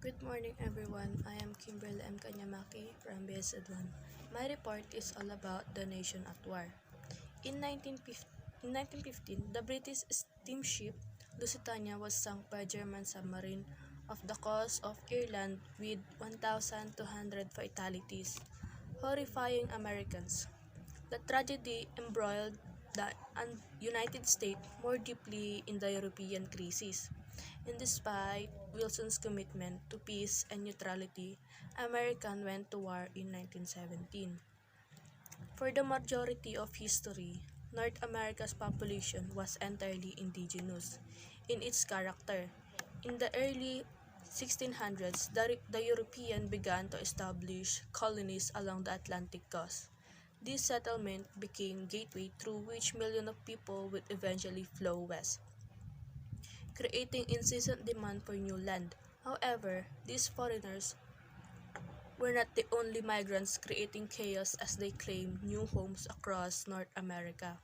Good morning everyone, I am Kimberly M. Kanyamaki from BSED1. My report is all about the nation at war. In 1915, the British steamship Lusitania was sunk by a German submarine off the coast of Ireland with 1,200 fatalities, horrifying Americans. The tragedy embroiled the United States more deeply in the European crisis. And despite Wilson's commitment to peace and neutrality, America went to war in 1917. For the majority of history, North America's population was entirely indigenous in its character. In the early 1600s, the European began to establish colonies along the Atlantic coast. This settlement became a gateway through which millions of people would eventually flow west, creating incessant demand for new land. However, these foreigners were not the only migrants creating chaos as they claimed new homes across North America.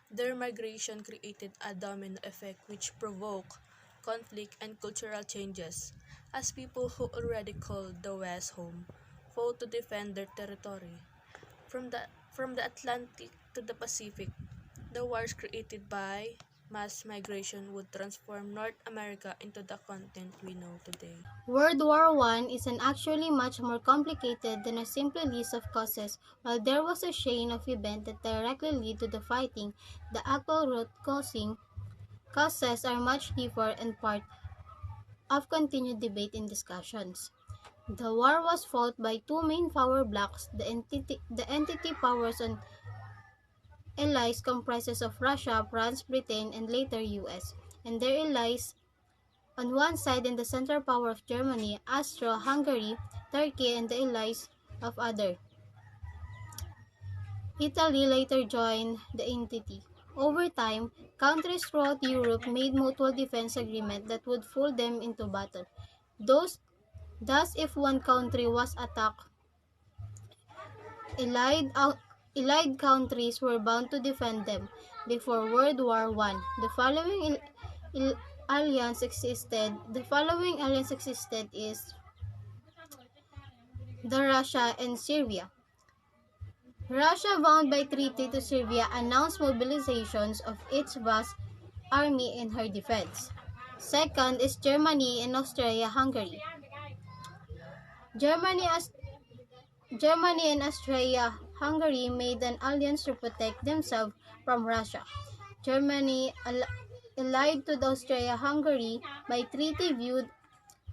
Their migration created a domino effect which provoked conflict and cultural changes, as people who already called the West home fought to defend their territory. From the Atlantic to the Pacific, the wars created by mass migration would transform North America into the continent we know today. World War I is actually much more complicated than a simple list of causes. While there was a chain of events that directly lead to the fighting, the actual root causing causes are much deeper and part of continued debate and discussions. The war was fought by two main power blocks, the entity powers and allies comprises of Russia, France, Britain, and later US, and their allies on one side and the central power of Germany, Austria-Hungary, Turkey, and the allies of other. Italy later joined the entity. Over time, countries throughout Europe made mutual defense agreements that would pull them into battle. Thus, if one country was attacked, allied countries were bound to defend them. Before World War I, the following alliance existed is the Russia and Serbia. Russia, bound by treaty to Serbia, announced mobilizations of its vast army in her defense. Second is Germany and Austria-Hungary. Germany, Germany and Austria-Hungary made an alliance to protect themselves from Russia. Germany, allied to the Austria-Hungary by treaty, viewed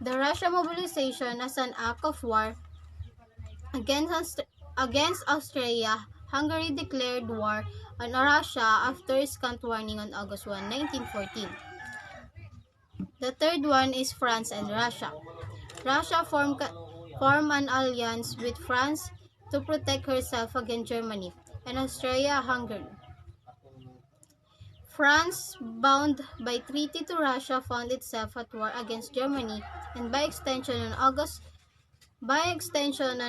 the Russia mobilization as an act of war against Austria. Hungary declared war on Russia after a scant warning on August 1, 1914. The third one is France and Russia. Russia formed an alliance with France to protect herself against Germany and Austria-Hungary. France, bound by treaty to Russia, found itself at war against Germany and by extension on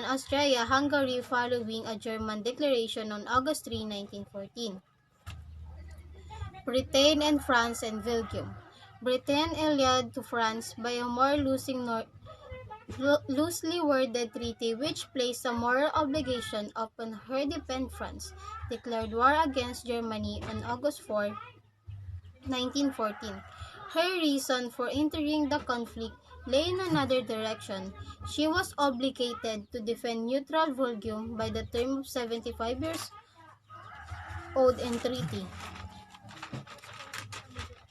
Austria-Hungary following a German declaration on August 3, 1914. Britain and France and Belgium. Britain allied to France by a more loosely worded treaty which placed a moral obligation upon her to defend France, declared war against Germany on August 4, 1914. Her reason for entering the conflict lay in another direction. She was obligated to defend neutral Belgium by the term of 75 years old in treaty.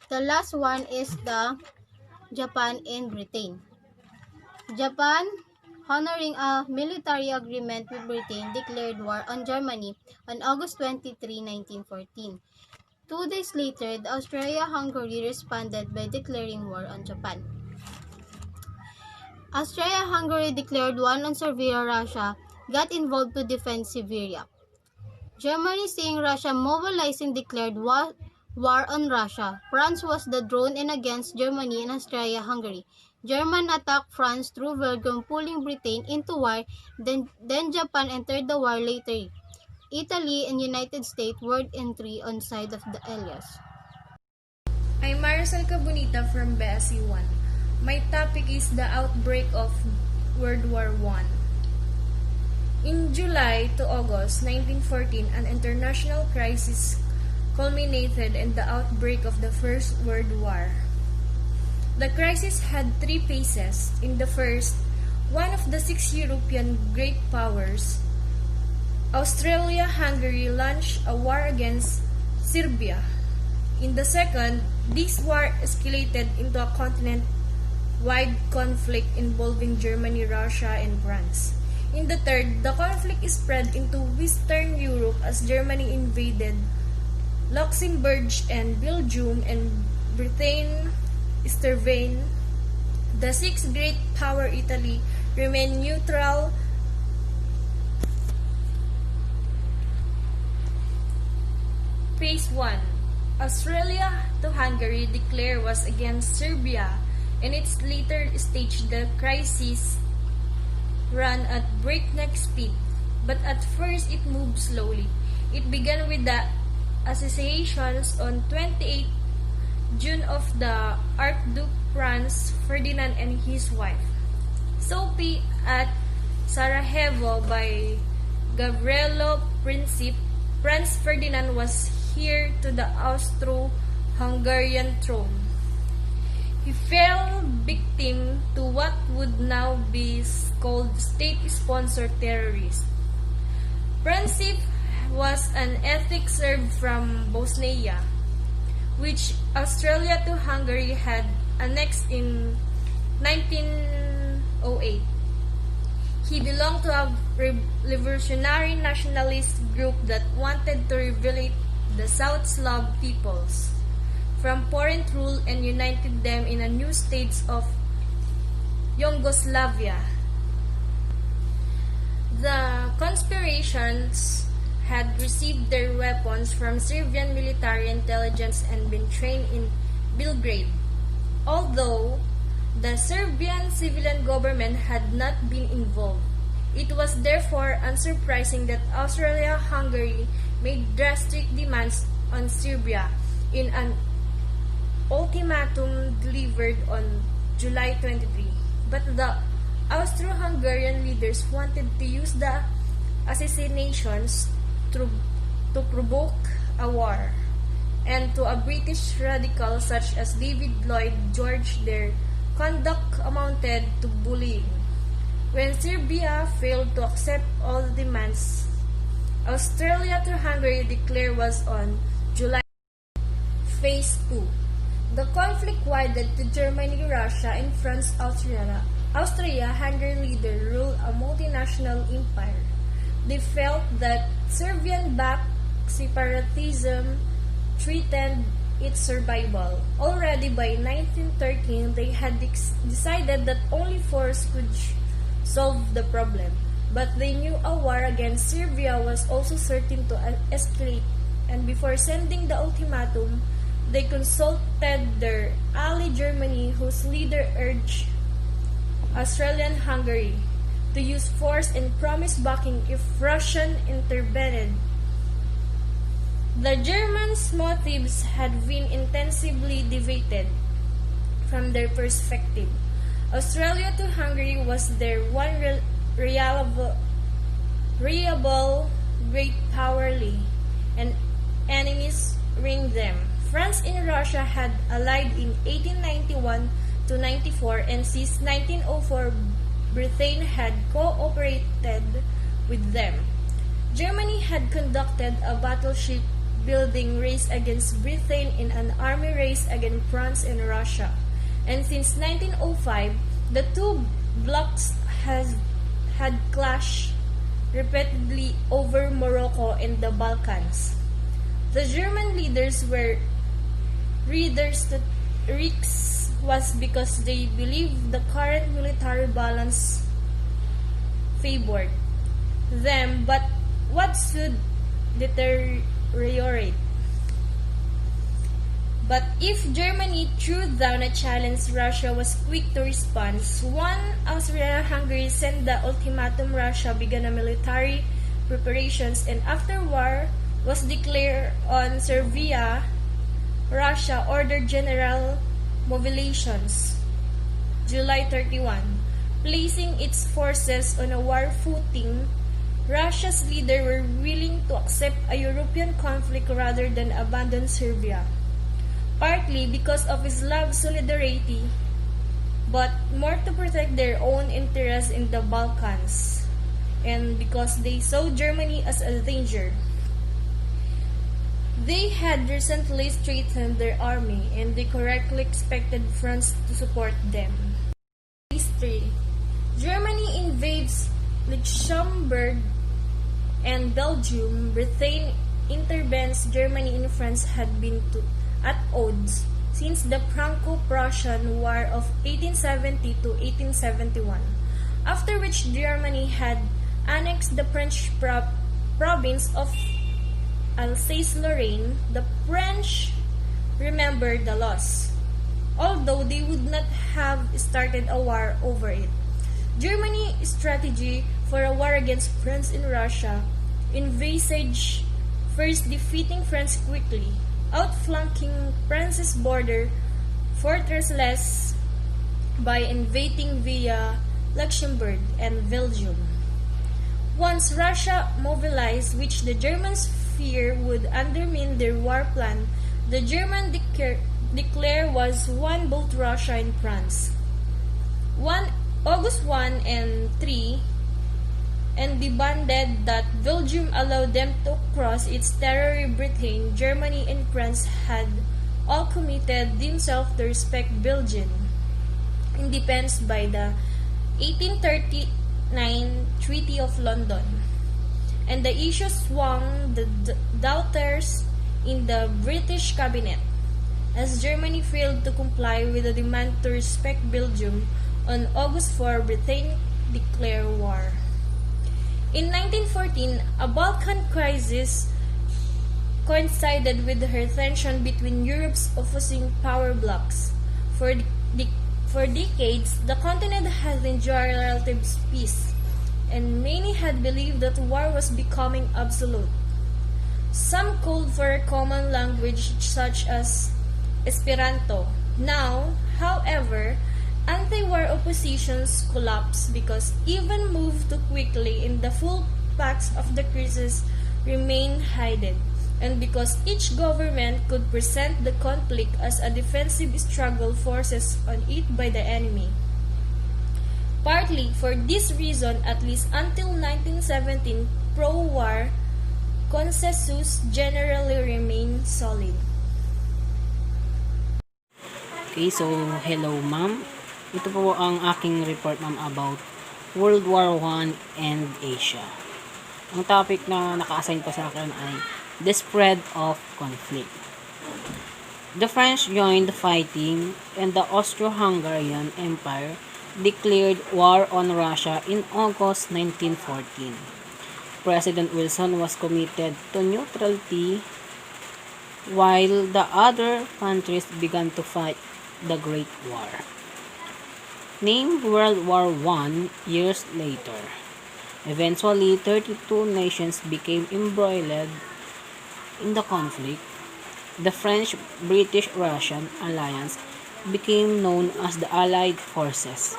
The last one is the Japan and Britain. Japan, honoring a military agreement with Britain, declared war on Germany on August 23, 1914. 2 days later, the Austria-Hungary responded by declaring war on Japan. Austria-Hungary declared war on Serbia. Russia got involved to defend Siberia. Germany, seeing Russia mobilizing, declared war on Russia. France was the drawn in against Germany and Austria-Hungary. Germany attacked France through Belgium, pulling Britain into war. Then Japan entered the war later. Italy and United States were entry on side of the allies. I'm Maricel Cabonita from BSE1. My topic is the outbreak of World War I. In July to August 1914, an international crisis culminated in the outbreak of the First World War. The crisis had three phases. In the first, one of the six European great powers, Austria-Hungary, launched a war against Serbia. In the second, this war escalated into a continent-wide conflict involving Germany, Russia, and France. In the third, the conflict spread into Western Europe as Germany invaded Luxembourg and Belgium, and Britain intervened. The sixth great power, Italy, remained neutral. Phase 1. Australia to Hungary declared was against Serbia. In its later stage, the crisis ran at breakneck speed, but at first it moved slowly. It began with the assassinations on 28 June of the Archduke Franz Ferdinand and his wife, Sophie, at Sarajevo by Gavrilo Princip. Franz Ferdinand was heir to the Austro-Hungarian throne. He fell victim to what would now be called state-sponsored terrorists. Princip was an ethnic Serb from Bosnia, which Australia to Hungary had annexed in 1908. He belonged to a revolutionary nationalist group that wanted to liberate the South Slav peoples from foreign rule and united them in a new state of Yugoslavia. The conspirations had received their weapons from Serbian military intelligence and been trained in Belgrade. Although the Serbian civilian government had not been involved, it was therefore unsurprising that Austria-Hungary made drastic demands on Serbia in an ultimatum delivered on July 23. But the Austro-Hungarian leaders wanted to use the assassinations to provoke a war, and to a British radical such as David Lloyd George, their conduct amounted to bullying. When Serbia failed to accept all the demands, Australia to Hungary declared was on July. Phase 2. The conflict widened to Germany, Russia, and France. Austria-Hungary leaders ruled a multinational empire. They felt that Serbian-backed separatism threatened its survival. Already by 1913, they had decided that only force could solve the problem. But they knew a war against Serbia was also certain to escalate, and before sending the ultimatum, they consulted their ally Germany, whose leader urged Australian-Hungary to use force and promised backing if Russian intervened. The Germans' motives had been intensively debated from their perspective. Australia to Hungary was their one reliable great powerly, and enemies ringed them. France and Russia had allied in 1891 to 94, and since 1904, Britain had cooperated with them. Germany had conducted a battleship building race against Britain in an army race against France and Russia. And since 1905, the two blocs had clashed repeatedly over Morocco and the Balkans. The German leaders were readers that risks was because they believed the current military balance favored them, but what should deteriorate? But if Germany threw down a challenge, Russia was quick to respond. When Austria-Hungary sent the ultimatum, Russia began a military preparations, and after war was declared on Serbia, Russia ordered general mobilizations. July 31, placing its forces on a war footing. Russia's leaders were willing to accept a European conflict rather than abandon Serbia, partly because of Slav solidarity, but more to protect their own interests in the Balkans, and because they saw Germany as a danger. They had recently strengthened their army, and they correctly expected France to support them. Phase 3. Germany invades Luxembourg and Belgium. Britain intervenes. Germany and France had been at odds since the Franco-Prussian War of 1870 to 1871, after which Germany had annexed the French province of Alsace-Lorraine. The French remembered the loss, although they would not have started a war over it. Germany's strategy for a war against France and Russia envisaged first defeating France quickly, outflanking France's border fortresses by invading via Luxembourg and Belgium. Once Russia mobilized, which the Germans fear would undermine their war plan, the German declare was won both Russia and France. August 1 and 3, and demanded that Belgium allow them to cross its territory. Britain, Germany, and France had all committed themselves to respect Belgian independence by the 1839 Treaty of London, and the issue swung the doubters in the British cabinet, as Germany failed to comply with the demand to respect Belgium. On August 4, Britain declared war. In 1914, a Balkan crisis coincided with the tension between Europe's opposing power blocs. For decades, the continent had enjoyed relative peace, and many had believed that war was becoming absolute. Some called for a common language such as Esperanto. Now, however, anti-war oppositions collapsed because even moved too quickly in the full facts of the crisis remained hidden, and because each government could present the conflict as a defensive struggle forced on it by the enemy. Partly for this reason, at least until 1917, pro-war consensus generally remained solid. Okay, so hello ma'am. Ito po ang aking report ma'am about World War I and Asia. Ang topic na naka-assign pa sa akin ay the spread of conflict. The French joined the fighting, and the Austro-Hungarian Empire declared war on Russia in August 1914. President Wilson was committed to neutrality while the other countries began to fight the Great War. Named World War I years later. Eventually, 32 nations became embroiled in the conflict. The French-British-Russian alliance became known as the Allied Forces.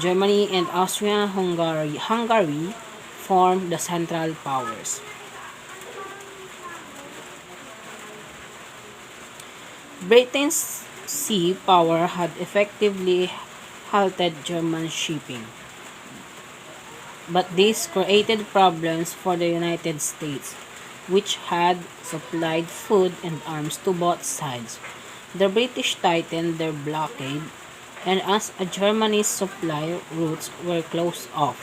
Germany and Austria-Hungary formed the Central Powers. Britain's sea power had effectively halted German shipping, but this created problems for the United States, which had supplied food and arms to both sides. The British tightened their blockade, and as Germany's supply routes were closed off,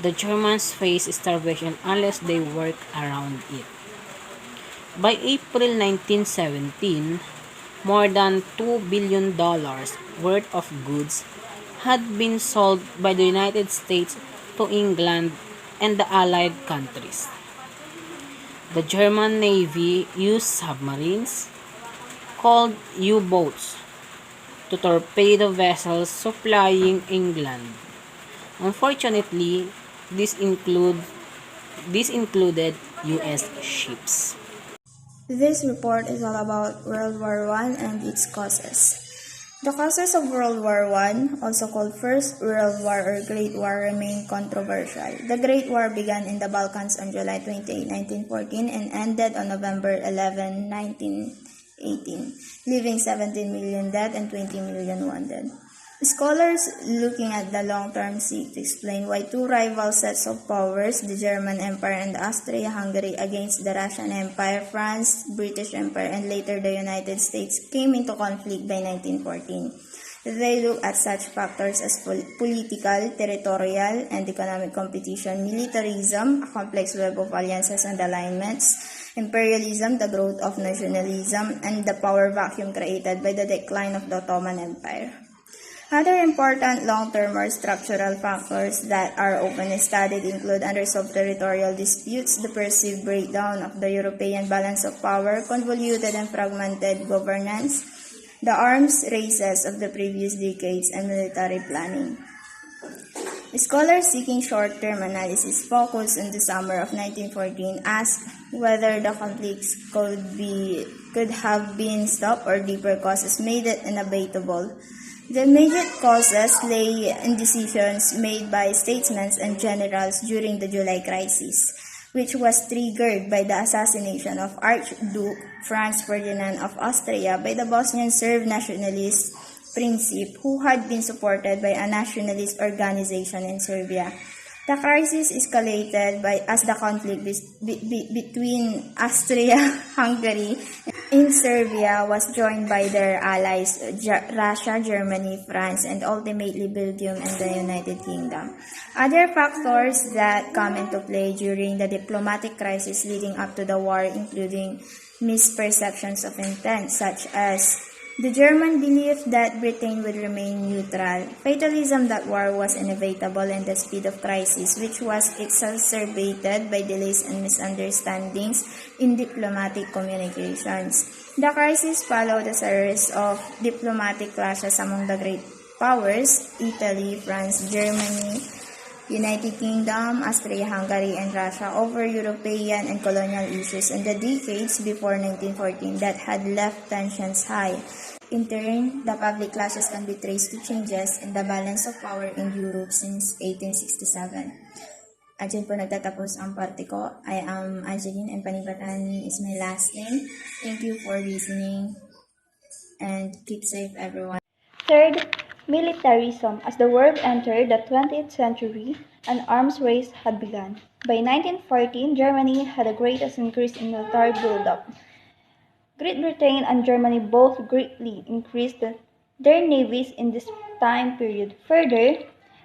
the Germans faced starvation unless they worked around it. By April 1917, more than $2 billion worth of goods had been sold by the United States to England and the Allied countries. The German Navy used submarines, called U-boats, to torpedo vessels supplying England. Unfortunately, this included U.S. ships. This report is all about World War I and its causes. The causes of World War I, also called First World War or Great War, remain controversial. The Great War began in the Balkans on July 28, 1914 and ended on November 11, 1918, leaving 17 million dead and 20 million wounded. Scholars looking at the long term seek to explain why two rival sets of powers, the German Empire and the Austria-Hungary against the Russian Empire, France, British Empire, and later the United States came into conflict by 1914. They look at such factors as political, territorial, and economic competition, militarism, a complex web of alliances and alignments, imperialism, the growth of nationalism, and the power vacuum created by the decline of the Ottoman Empire. Other important long-term or structural factors that are openly studied include unresolved territorial disputes, the perceived breakdown of the European balance of power, convoluted and fragmented governance, the arms races of the previous decades, and military planning. Scholars seeking short-term analysis focus on the summer of 1914 ask whether the conflicts could have been stopped or deeper causes made it unabatable. The immediate causes lay in decisions made by statesmen and generals during the July crisis, which was triggered by the assassination of Archduke Franz Ferdinand of Austria by the Bosnian Serb nationalist Princip, who had been supported by a nationalist organization in Serbia. The crisis escalated as the conflict between Austria-Hungary and Serbia was joined by their allies Russia, Germany, France, and ultimately Belgium and the United Kingdom. Other factors that come into play during the diplomatic crisis leading up to the war including misperceptions of intent, such as the German belief that Britain would remain neutral, fatalism that war was inevitable, and the speed of crisis, which was exacerbated by delays and misunderstandings in diplomatic communications. The crisis followed a series of diplomatic clashes among the great powers, Italy, France, Germany, United Kingdom, Austria-Hungary, and Russia over European and colonial issues in the decades before 1914 that had left tensions high. In turn, the public clashes can be traced to changes in the balance of power in Europe since 1867. At dyan po nagtatapos ang parte ko. I am Angeline and Panibatan is my last name. Thank you for listening and keep safe everyone. Third, militarism. As the world entered the 20th century, an arms race had begun. By 1914, Germany had the greatest increase in military buildup. Great Britain and Germany both greatly increased their navies in this time period. Further,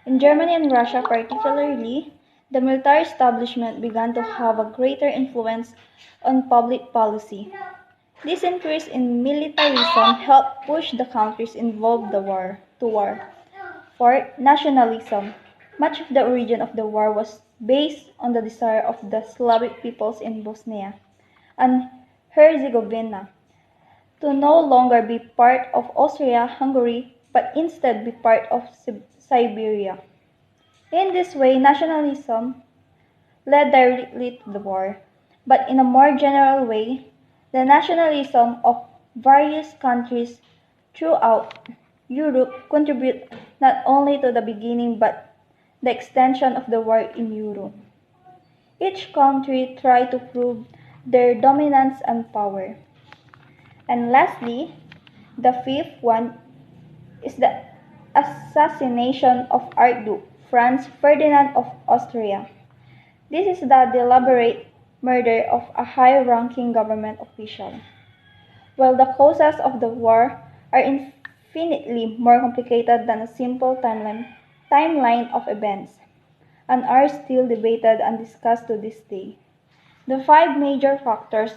in Germany and Russia particularly, the military establishment began to have a greater influence on public policy. This increase in militarism helped push the countries involved to war. Fourth, nationalism. Much of the origin of the war was based on the desire of the Slavic peoples in Bosnia and Herzegovina to no longer be part of Austria-Hungary but instead be part of Siberia. In this way, nationalism led directly to the war, but in a more general way, the nationalism of various countries throughout Europe contribute not only to the beginning but the extension of the war in Europe. Each country tried to prove their dominance and power. And lastly, the fifth one is the assassination of Archduke Franz Ferdinand of Austria. This is the deliberate murder of a high-ranking government official. While the causes of the war are infinitely more complicated than a simple timeline of events, and are still debated and discussed to this day. The five major factors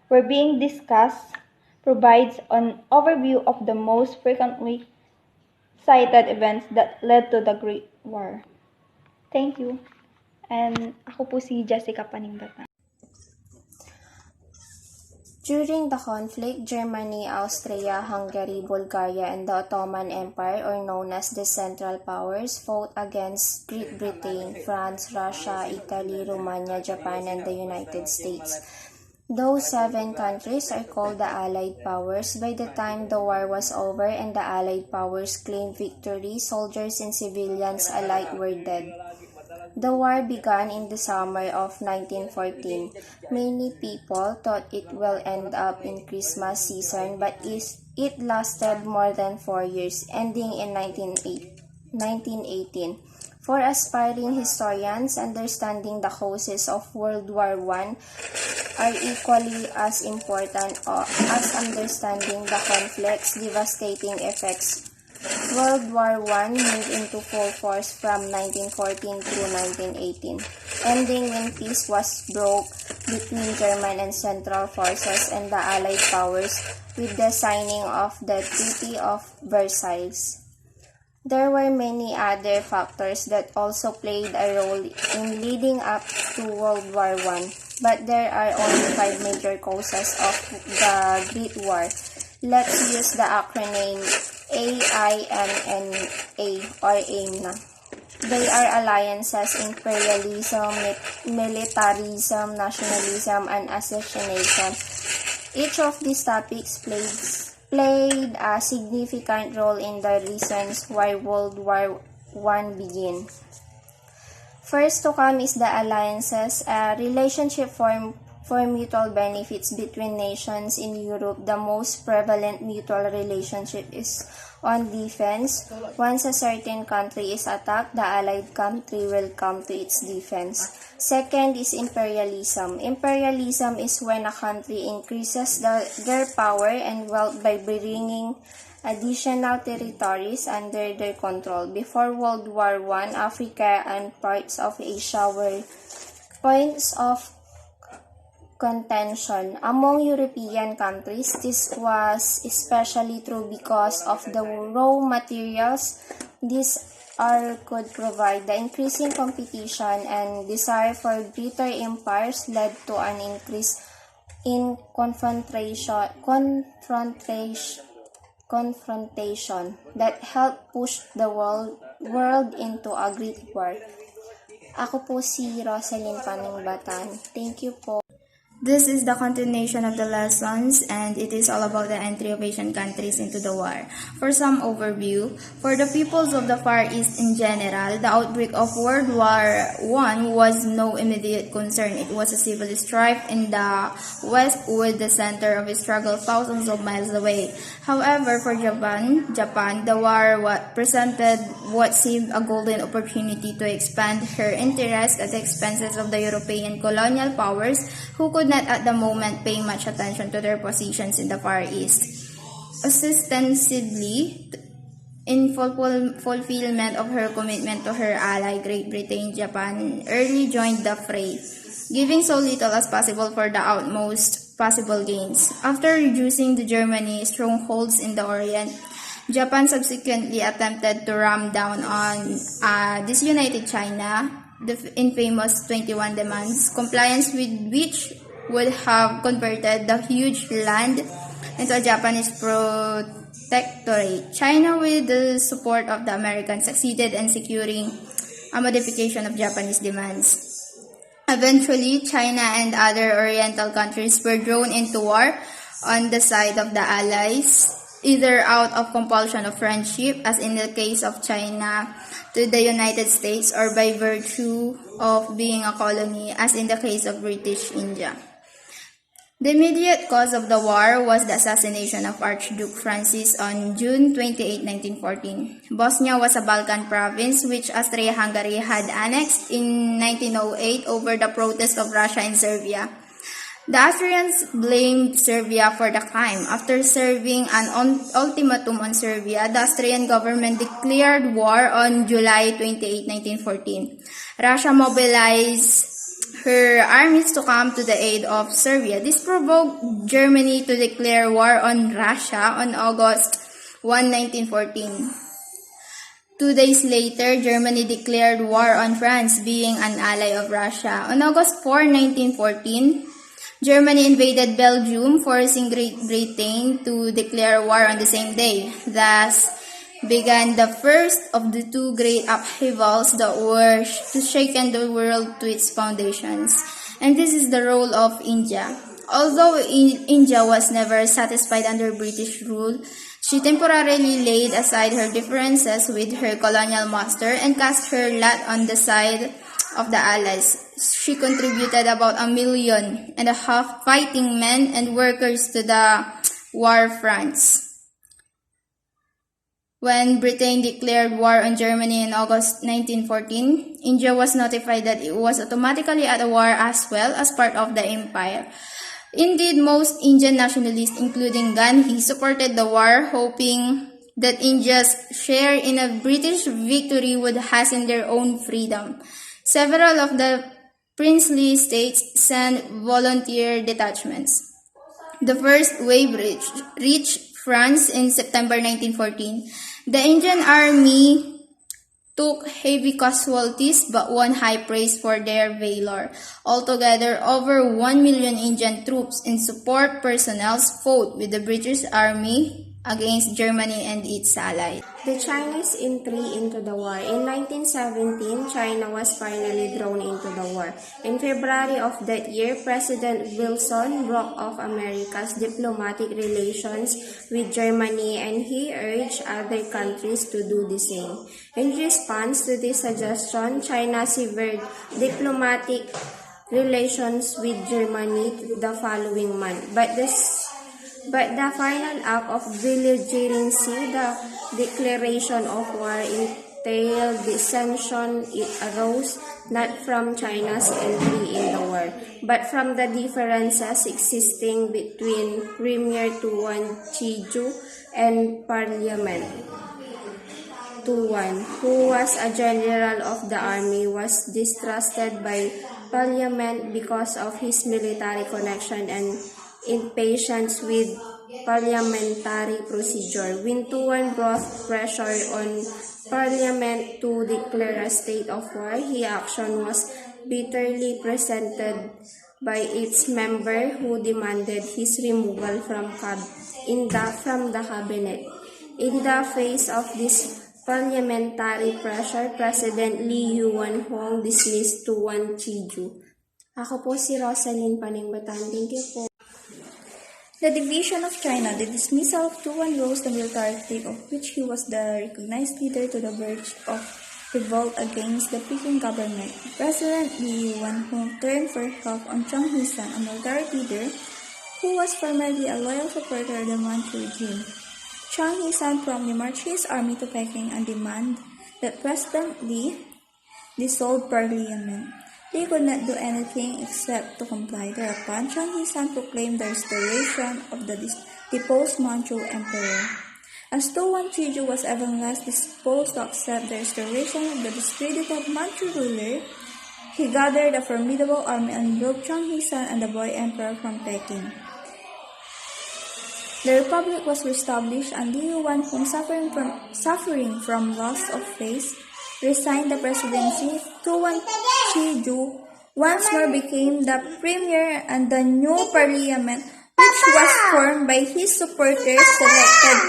were being discussed provides an overview of the most frequently cited events that led to the Great War. Thank you. And ako po si Jessica Paningatan. During the conflict, Germany, Austria, Hungary, Bulgaria, and the Ottoman Empire, or known as the Central Powers, fought against Great Britain, France, Russia, Italy, Romania, Japan, and the United States. Those 7 countries are called the Allied Powers. By the time the war was over and the Allied Powers claimed victory, soldiers and civilians alike were dead. The war began in the summer of 1914. Many people thought it will end up in Christmas season, but it lasted more than 4 years, ending in 1918. For aspiring historians, understanding the causes of World War I are equally as important as understanding the conflict's devastating effects. World War I moved into full force from 1914 through 1918, ending when peace was broke between German and Central Forces and the Allied powers with the signing of the Treaty of Versailles. There were many other factors that also played a role in leading up to World War I, but there are only 5 major causes of the Great War. Let's use the acronym AIMNA or AIMNA. They are alliances, imperialism, militarism, nationalism, and assassination. Each of these topics played a significant role in the reasons why World War I began. First to come is the alliances, a relationship for mutual benefits between nations in Europe. The most prevalent mutual relationship is on defense. Once a certain country is attacked, the allied country will come to its defense. Second is imperialism. Imperialism is when a country increases their power and wealth by bringing additional territories under their control. Before World War I, Africa and parts of Asia were points of contention. Among European countries, this was especially true because of the raw materials these could provide. The increasing competition and desire for greater empires led to an increase in confrontation that helped push the world into a great war. Ako po si Rosalyn Paningbatan. Thank you po. This is the continuation of the lessons, and it is all about the entry of Asian countries into the war. For some overview, for the peoples of the Far East in general, the outbreak of World War I was no immediate concern. It was a civil strife in the West, with the center of the struggle thousands of miles away. However, for Japan, the war presented what seemed a golden opportunity to expand her interest at the expenses of the European colonial powers, who could not at the moment pay much attention to their positions in the Far East. Ostensibly, in fulfillment of her commitment to her ally, Great Britain, Japan early joined the fray, giving so little as possible for the utmost possible gains. After reducing the Germany strongholds in the Orient, Japan subsequently attempted to ram down on disunited China, the infamous 21 demands, compliance with which would have converted the huge land into a Japanese protectorate. China, with the support of the Americans, succeeded in securing a modification of Japanese demands. Eventually, China and other Oriental countries were drawn into war on the side of the Allies, either out of compulsion of friendship, as in the case of China to the United States, or by virtue of being a colony, as in the case of British India. The immediate cause of the war was the assassination of Archduke Francis on June 28, 1914. Bosnia was a Balkan province which Austria-Hungary had annexed in 1908 over the protest of Russia and Serbia. The Austrians blamed Serbia for the crime. After serving an ultimatum on Serbia, the Austrian government declared war on July 28, 1914. Russia mobilized her armies to come to the aid of Serbia. This provoked Germany to declare war on Russia on August 1, 1914. 2 days later, Germany declared war on France, being an ally of Russia. On August 4, 1914, Germany invaded Belgium, forcing Great Britain to declare war on the same day. Thus began the first of the 2 great upheavals that were to shaken the world to its foundations. And this is the role of India. Although India was never satisfied under British rule, she temporarily laid aside her differences with her colonial master and cast her lot on the side of the Allies. She contributed about 1.5 million fighting men and workers to the war fronts. When Britain declared war on Germany in August 1914, India was notified that it was automatically at war as well as part of the empire. Indeed, most Indian nationalists, including Gandhi, supported the war, hoping that India's share in a British victory would hasten their own freedom. Several of the princely states sent volunteer detachments. The first wave reached France in September 1914. The Indian army took heavy casualties but won high praise for their valor. Altogether, over 1 million Indian troops and support personnel fought with the British Army against Germany and its allies. The Chinese entry into the war. In 1917, China was finally drawn into the war. In February of that year, President Wilson broke off America's diplomatic relations with Germany and he urged other countries to do the same. In response to this suggestion, China severed diplomatic relations with Germany the following month. But the final act of belligerency, the declaration of war, entailed dissension. It arose not from China's entry in the war, but from the differences existing between Premier Tuan Chiju and Parliament. Tuan, who was a general of the army, was distrusted by Parliament because of his military connection and impatience with parliamentary procedure. When Tuan brought pressure on Parliament to declare a state of war, his action was bitterly resented by its member who demanded his removal from the cabinet. In the face of this parliamentary pressure, President Lee Yuan-hong dismissed Tuan Chiju. Ako po si Rosalyn Paningbatan. Thank you po. The division of China, the dismissal of Tuan rose the military clique of which he was the recognized leader to the verge of revolt against the Peking government. President Lee Yuan-hong turned for help on Chiang Hee-san, a military leader who was formerly a loyal supporter of the Manchu regime. Chiang Hee-san promptly marched his army to Peking and demanded that President Lee dissolve parliament. They could not do anything except to comply. Thereupon, Chiang Hee-san proclaimed the restoration of the deposed Manchu emperor. As Tuan Chiju was even less disposed to accept the restoration of the discredited Manchu ruler, he gathered a formidable army and drove Chiang Hee-san and the boy emperor from Peking. The republic was reestablished and Li Yuan-hong, suffering from loss of faith, resigned the presidency. Tuan Chiju once more became the premier and the new parliament, which was formed by his supporters, selected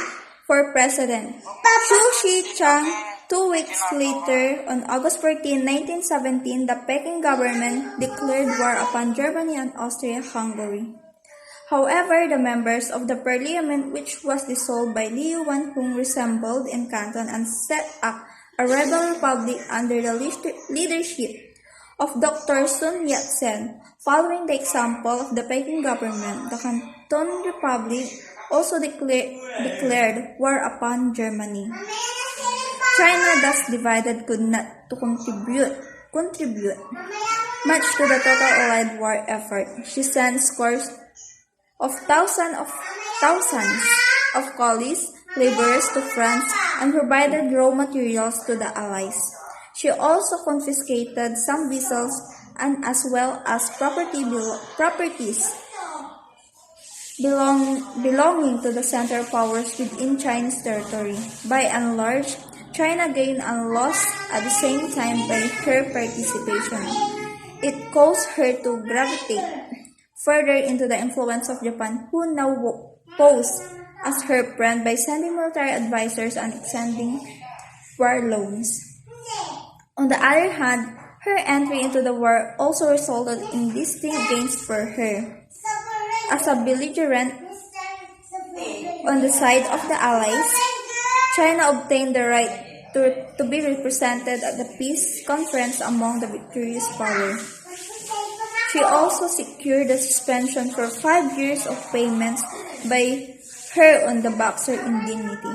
for president. Xu Shichang. 2 weeks later, on August 14, 1917, the Peking government declared war upon Germany and Austria-Hungary. However, the members of the parliament, which was dissolved by Li Yuan-hong, reassembled in Canton and set up a rebel republic under the leadership of Dr. Sun Yat-sen. Following the example of the Peking government, the Canton Republic also declared war upon Germany. China, thus divided, could not to contribute much to the total Allied war effort. She sent scores of thousands of coolies, laborers to France and provided raw materials to the Allies. She also confiscated some vessels and as well as properties belonging to the Central Powers within Chinese territory. By and large, China gained and lost at the same time by her participation. It caused her to gravitate further into the influence of Japan, who now posed as her friend by sending military advisors and extending war loans. On the other hand, her entry into the war also resulted in distinct gains for her. As a belligerent on the side of the Allies, China obtained the right to be represented at the peace conference among the victorious power. She also secured the suspension for 5 years of payments by her on the Boxer indemnity.